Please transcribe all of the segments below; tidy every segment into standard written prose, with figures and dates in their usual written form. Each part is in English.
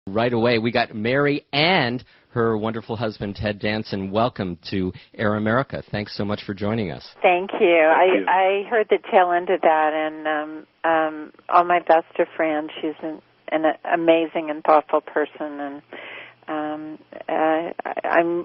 Right away, we got Mary and her wonderful husband, Ted Danson. Welcome to Air America. Thanks so much for joining us. Thank you. I heard the tail end of that, and all my best of friends. She's an amazing and thoughtful person, and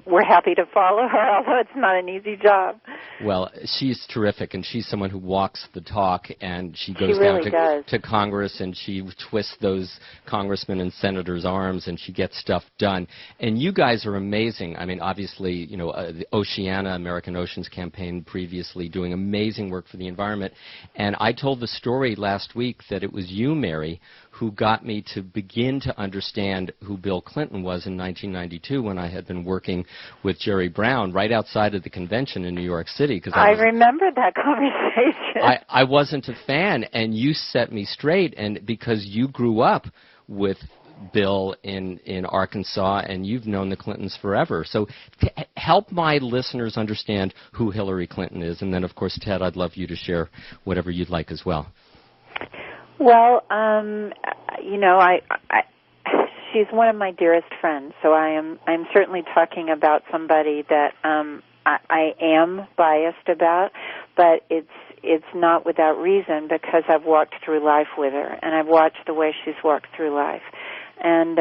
we're happy to follow her, although it's not an easy job. Well, she's terrific, and she's someone who walks the talk, and she goes really down to Congress, and she twists those congressmen and senators' arms, and she gets stuff done. And you guys are amazing. I mean, obviously, you know, the Oceana, American Oceans Campaign previously, doing amazing work for the environment. And I told the story last week that it was you, Mary, who got me to begin to understand who Bill Clinton was in 1992 when I had been working with Jerry Brown right outside of the convention in New York City. I remember that conversation. I wasn't a fan, and you set me straight, and because you grew up with Bill in Arkansas, and you've known the Clintons forever. So help my listeners understand who Hillary Clinton is, and then, of course, Ted, I'd love you to share whatever you'd like as well. Well, you know, she's one of my dearest friends, so I'm certainly talking about somebody that I am biased about, but it's not without reason, because I've walked through life with her, and I've watched the way she's walked through life. And,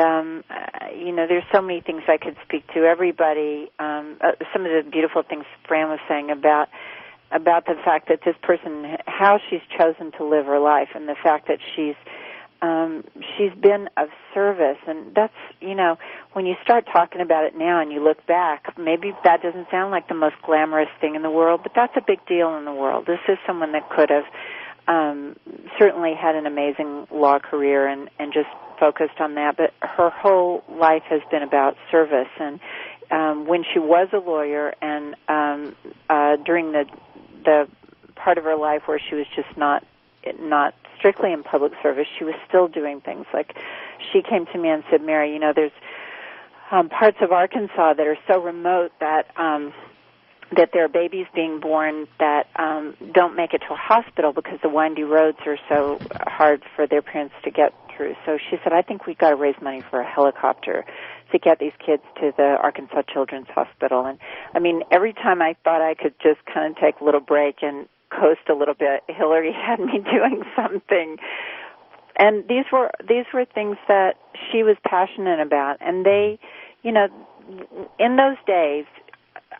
you know, there's so many things I could speak to. Everybody, some of the beautiful things Fran was saying about the fact that this person, how she's chosen to live her life, and the fact that she's been of service. And that's, you know, when you start talking about it now and you look back, maybe that doesn't sound like the most glamorous thing in the world, but that's a big deal in the world. This is someone that could have certainly had an amazing law career and just focused on that, but her whole life has been about service. And when she was a lawyer, and during the part of her life where she was just not strictly in public service, she was still doing things. Like, she came to me and said, Mary, you know, there's parts of Arkansas that are so remote that there are babies being born that don't make it to a hospital because the windy roads are so hard for their parents to get through. So she said, I think we've got to raise money for a helicopter to get these kids to the Arkansas Children's Hospital. And, I mean, every time I thought I could just kind of take a little break and coast a little bit, Hillary had me doing something. And these were things that she was passionate about. And they, you know, in those days,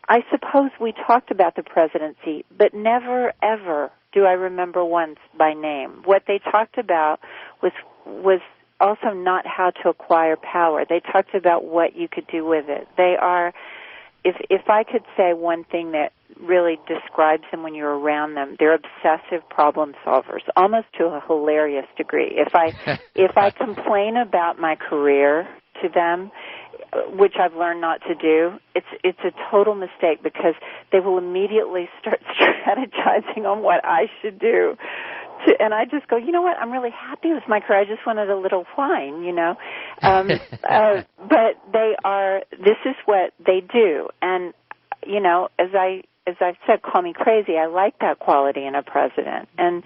I suppose we talked about the presidency, but never, ever do I remember once by name. What they talked about was also not how to acquire power. They talked about what you could do with it. They are, if I could say one thing that really describes them when you're around them, they're obsessive problem solvers, almost to a hilarious degree. If I complain about my career to them, which I've learned not to do, it's a total mistake, because they will immediately start strategizing on what I should do. And I just go, you know what, I'm really happy with my career. I just wanted a little wine, you know. But this is what they do. And, you know, as I've said, call me crazy, I like that quality in a president. And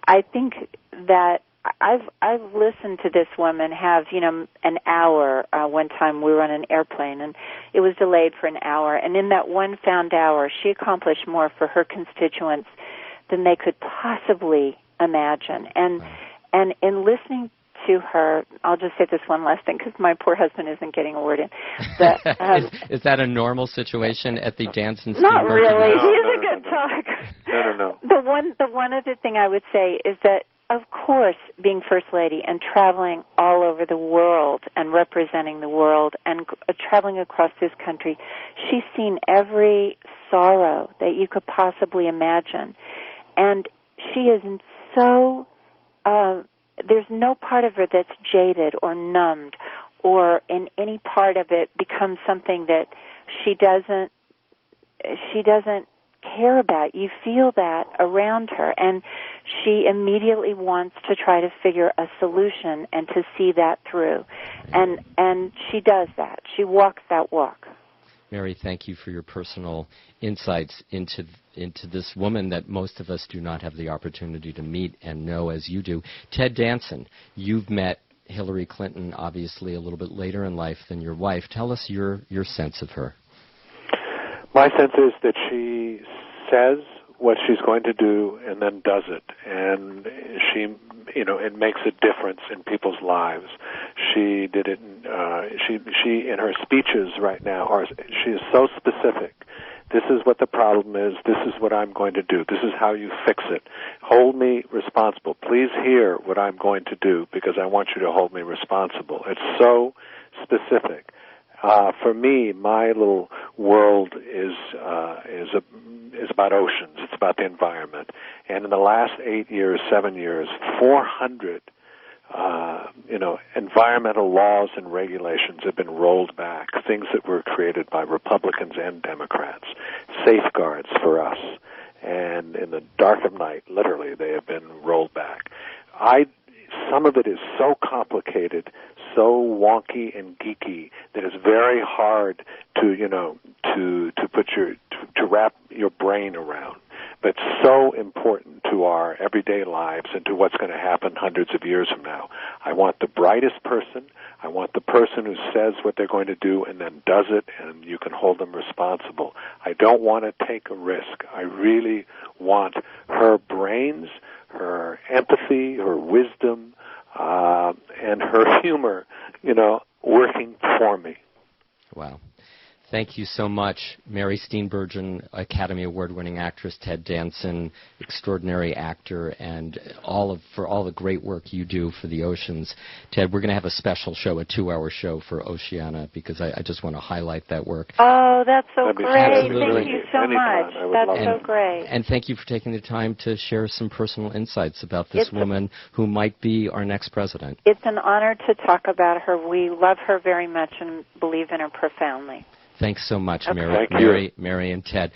I think that I've listened to this woman have, you know, an hour. One time we were on an airplane, and it was delayed for an hour. And in that one found hour, she Accomplished more for her constituents than they could possibly imagine. And in listening to her, I'll just say this one last thing, because my poor husband isn't getting a word in. But, is that a normal situation at the Danson? Not really. He's a good talker. No. The one other thing I would say is that, of course, being First Lady and traveling all over the world and representing the world and traveling across this country, she's seen every sorrow that you could possibly imagine. And she is so, there's no part of her that's jaded or numbed, or in any part of it becomes something that she doesn't care about. You feel that around her, and she immediately wants to try to figure a solution and to see that through. And she does that. She walks that walk. Mary, thank you for your personal insights into this woman that most of us do not have the opportunity to meet and know as you do. Ted Danson, you've met Hillary Clinton, obviously a little bit later in life than your wife. Tell us your sense of her. My sense is that she says what she's going to do and then does it, and she, it makes a difference in people's lives. She did it. She in her speeches right now she is so specific. This is what the problem is. This is what I'm going to do. This is how you fix it. Hold me responsible. Please hear what I'm going to do because I want you to hold me responsible. It's so specific. For me, my little world is about oceans. It's about the environment. And in the last 7 years, 400 environmental laws and regulations have been rolled back, things that were created by Republicans and Democrats, safeguards for us. And in the dark of night, literally, they have been rolled back. Some of it is so complicated, so wonky and geeky that it's very hard to wrap your brain around. But so important to our everyday lives and to what's going to happen hundreds of years from now. I want the brightest person. I want the person who says what they're going to do and then does it, and you can hold them responsible. I don't want to take a risk. I really want her brains, her empathy, her wisdom, and her humor, working for me. Wow. Thank you so much, Mary Steenburgen, Academy Award-winning actress, Ted Danson, extraordinary actor, and for all the great work you do for the oceans. Ted, we're going to have a special show, a 2-hour show for Oceana, because I just want to highlight that work. Oh, that's so great. Absolutely. Thank you so much. That's so great. And thank you for taking the time to share some personal insights about this woman who might be our next president. It's an honor to talk about her. We love her very much and believe in her profoundly. Thanks so much, Okay. Mary and Ted.